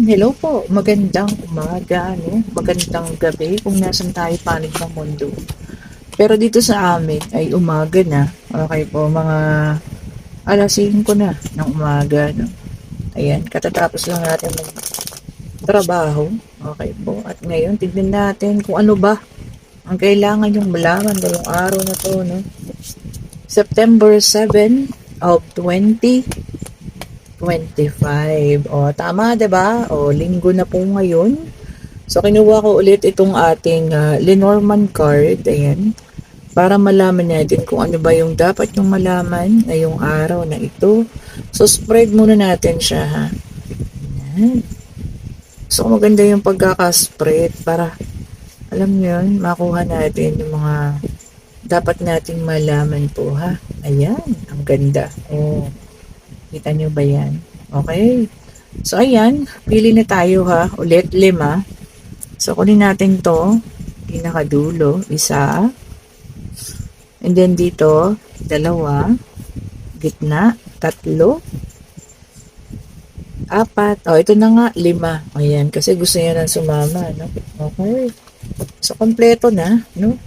Hello po, magandang umaga, no? Magandang gabi kung nasan tayo panig ng mundo. Pero dito sa amin ay umaga na. Okay po, mga alas 5 na ng umaga, no? Ayan, katatapos lang natin ng trabaho. Okay po. At ngayon, tignan natin kung ano ba ang kailangan yung malaman ngayong araw na to, no? September 7 of 2025. O, tama, 'di ba? O, linggo na po ngayon. So, kinuha ko ulit itong ating Lenormand card. Ayan. Para malaman natin kung ano ba yung dapat yung malaman ngayong araw na ito. So, spread muna natin siya, ha? Ayan. So, maganda yung pagkakaspread para, alam nyo yun, makuha natin yung mga dapat nating malaman po, ha? Ayan. Ang ganda. Oh, kita nyo ba yan? Okay. So, ayan. Pili na tayo, ha? Ulit, 5. So, kunin natin to, pinakadulo, 1. And then dito, 2, gitna, 3, 4. Oh, ito na nga, 5. Ayan, kasi gusto niya nang sumama, no? Okay. So, kompleto na, no?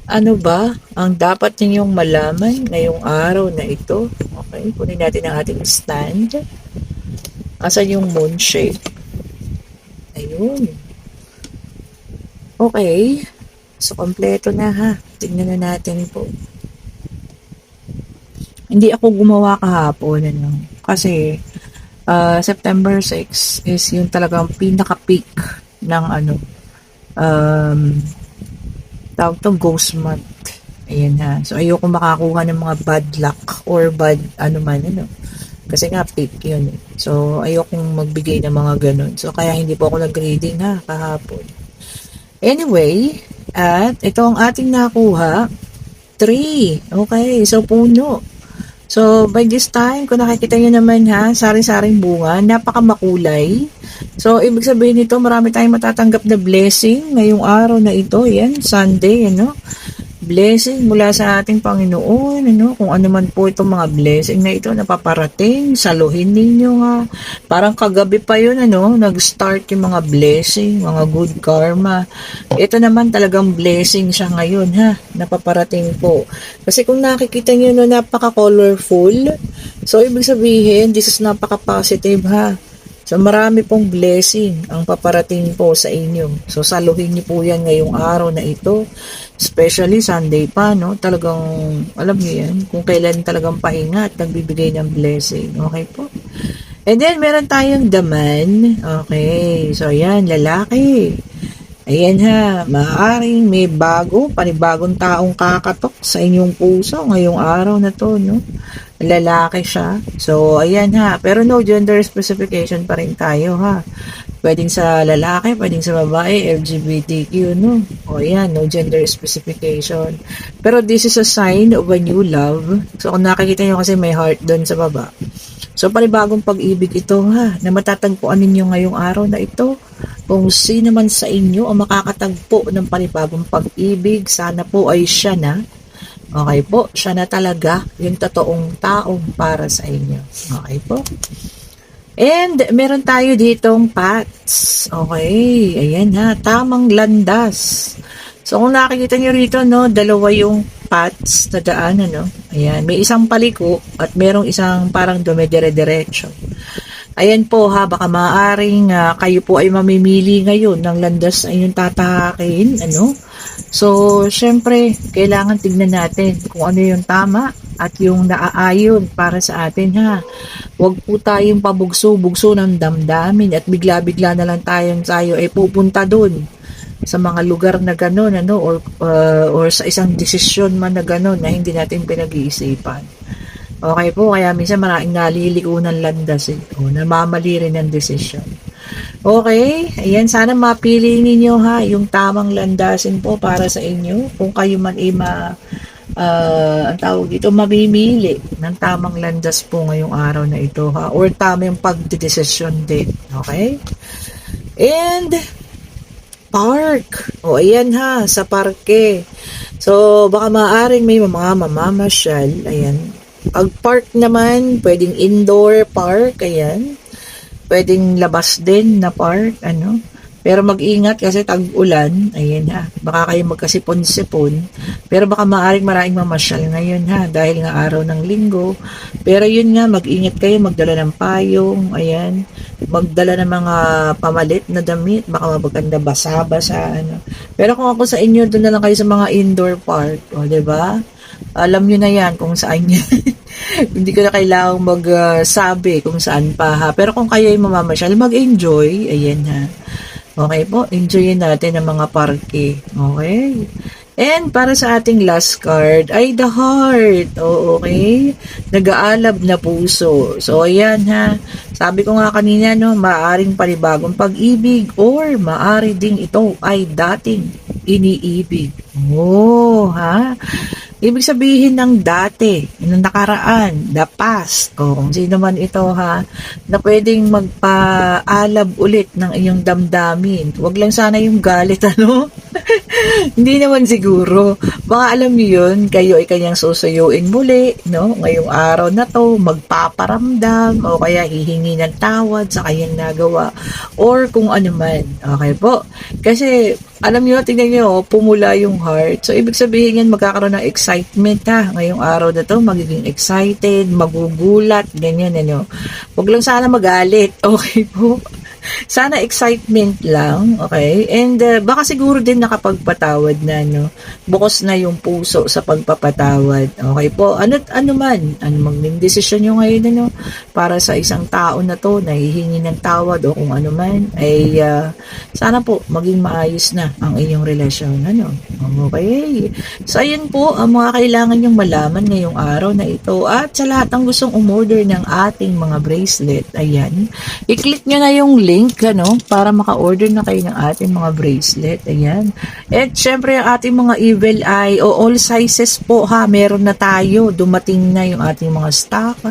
Ano ba ang dapat ninyong malaman ngayong araw na ito? Okay, kunin natin ang ating stand. Asan yung moon shape? Ayun. Okay. So, kompleto na, ha. Tingnan na natin po. Hindi ako gumawa kahapon, ano. Kasi, September 6 is yung talagang pinaka-peak ng, tawag to, ghost month. Ayan, ha. So, ayoko makakuha ng mga bad luck or bad, Kasi nga, peak yun, eh. So, ayokong magbigay ng mga ganun. So, kaya hindi po ako nag-reading, ha, kahapon. Anyway, at ito ang ating nakuha, 3. Okay, so puno. So, by this time, kung nakikita nyo naman, ha, sari-saring bunga, napakamakulay. So, ibig sabihin nito, marami tayong matatanggap na blessing ngayong araw na ito. Yan, Sunday, blessing mula sa ating Panginoon, kung ano man po itong mga blessing na ito na paparating, saluhin ninyo, nga. Parang kagabi pa yun, nag-start yung mga blessing, mga good karma. Ito naman talagang blessing siya ngayon, ha, napaparating po. Kasi kung nakikita nyo, napaka-colorful. So, ibig sabihin, this is napaka-positive, ha. So, marami pong blessing ang paparating po sa inyo. So, saluhin niyo po yan ngayong araw na ito. Especially Sunday pa, no? Talagang, alam niyo yan, kung kailan talagang pahinga at nagbibigay ng blessing. Okay po? And then, meron tayong daman. Okay. So, ayan, lalaki. Ayan, ha, maaaring may panibagong taong kakatok sa inyong puso ngayong araw na to, no? Lalaki siya. So, ayan, ha. Pero no gender specification pa rin tayo, ha. Pwedeng sa lalaki, pwedeng sa babae, LGBTQ, no? O, ayan, no gender specification. Pero this is a sign of a new love. So, kung nakikita nyo kasi may heart doon sa baba. So, panibagong pag-ibig ito, ha, na matatagpuan ninyo ngayong araw na ito. Kung sino man sa inyo ang makakatagpo ng panibagong pag-ibig, sana po ay siya na. Okay po, siya na talaga yung totoong taong para sa inyo. Okay po. And meron tayo ditong paths. Okay, ayan, ha, tamang landas. So kung nakikita nyo rito, no, dalawa yung paths na daan, ayan, may isang paliko at merong isang parang dumidire-diretso. Ayan po, ha, baka maaaring kayo po ay mamimili ngayon ng landas na inyong tatahakin, So, syempre, kailangan tignan natin kung ano yung tama at yung naaayon para sa atin, ha. Huwag po tayong pabugso-bugso ng damdamin at bigla-bigla na lang tayo ay pupunta dun sa mga lugar na gano'n, or sa isang desisyon man na gano'n na hindi natin pinag-iisipan. Okay po, kaya minsan maraming naliliko ng landas, o namamali rin ng desisyon. Okay, ayan, sana mapili ninyo, ha, yung tamang landasin po para sa inyo. Kung kayo man ang tawag dito, mamimili ng tamang landas po ngayong araw na ito, ha, or tamang pagdedesisyon din. Okay? And park. O, ayan, ha, sa parke. So, baka maaaring may mga mamamasyal. Ayan. Pag park naman, pwedeng indoor park. Ayan. pwedeng labas din na park, ano. Pero mag-ingat kasi tag-ulan, ayan ha. Baka kayo magkasipon-sipon. Pero baka maraming mamasyal ngayon ha, dahil nga araw ng linggo. Pero yun nga, mag-ingat kayo, magdala ng payong, ayan. Magdala ng mga pamalit na damit, baka mabaganda basa-basa, ano. Pero kung ako sa inyo, doon na lang kayo sa mga indoor park, o, 'di ba? Alam nyo na yan kung saan yan. Hindi ko na kailangang magsabi kung saan pa ha. Pero kung kayo ay mamamasyal, mag-enjoy. Ayan ha. Okay po, enjoyin natin ang mga parke. Okay? And para sa ating last card ay the heart. O, okay? Nag-aalab na puso. So, ayan ha. Sabi ko nga kanina, no, maaring panibagong pag-ibig or maari ding ito ay dating iniibig. Oh, ha? Ibig sabihin ng dati, ng nakaraan, the past, o kung sino man ito ha, na pwedeng magpaalab ulit ng iyong damdamin. Huwag lang sana yung galit, ano? Hindi naman siguro. Baka alam niyo yun, kayo ay kanyang susuyuin muli, no? Ngayong araw na to, magpaparamdam, o kaya hihingi ng tawad sa kanyang nagawa, or kung ano man. Okay po? Kasi, alam niyo, tingnan niyo, pumula yung heart. So, ibig sabihin yan, magkakaroon ng excitement ha. Ngayong araw na to, magiging excited, magugulat, ganyan, ano. Huwag lang sana magalit. Okay po? Sana excitement lang, okay? And baka siguro din nakapagpatawad na, no? Bukos na yung puso sa pagpapatawad. Okay po? Ano man, ano maging desisyon nyo ngayon, ano? Para sa isang tao na to, nahihingi ng tawad o kung ano man, ay sana po maging maayos na ang inyong relasyon, ano? Okay? So, ayun po ang mga kailangan nyong malaman ngayong araw na ito. At sa lahat ng gustong umorder ng ating mga bracelet, ayan, i-click nyo na yung link, ano, para maka-order na kayo ng ating mga bracelet. Ayan. At syempre, ang ating mga evil eye, o all sizes po ha, meron na tayo. Dumating na yung ating mga stock.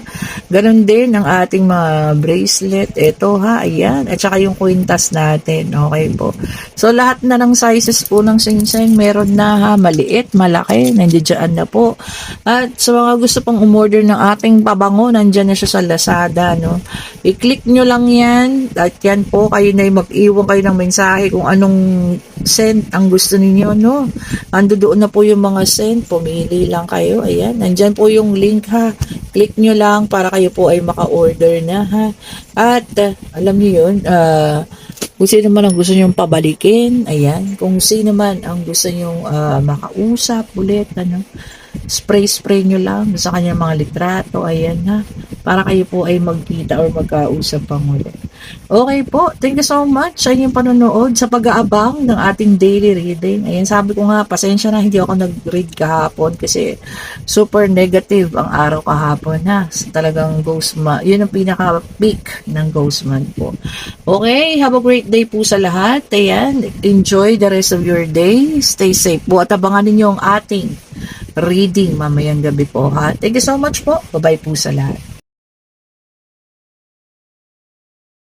Ganon din ang ating mga bracelet. Ito ha, ayan. At saka yung kwintas natin. Okay po. So, lahat na ng sizes po ng singseng, meron na ha, maliit, malaki, nandiyan na po. At sa mga gusto pang umorder ng ating pabango, nandyan na siya sa Lazada, no? I-click nyo lang yan. At yan po, kayo na mag-iwan kayo ng mensahe kung anong scent ang gusto ninyo, no? Ando doon na po yung mga scent, pumili lang kayo, ayan, nandyan po yung link ha, click nyo lang para kayo po ay maka-order na ha, at alam niyo yun, kung sino man ang gusto nyong pabalikin, ayan, kung sino man ang gusto nyong makausap ulit, ano, spray nyo lang sa kanyang mga litrato, ayan ha, para kayo po ay magkita or magkausap pang ulit. Okay po, thank you so much sa inyong panonood, sa pag-aabang ng ating daily reading. Ayan, sabi ko nga, pasensya na hindi ako nag-read kahapon kasi super negative ang araw kahapon ha. Talagang ghost month, yun ang pinaka-peak ng ghost month po. Okay, have a great day po sa lahat. Ayan, enjoy the rest of your day. Stay safe po at abangan ninyo ang ating reading mamayang gabi po ha. Thank you so much po. Bye-bye po sa lahat.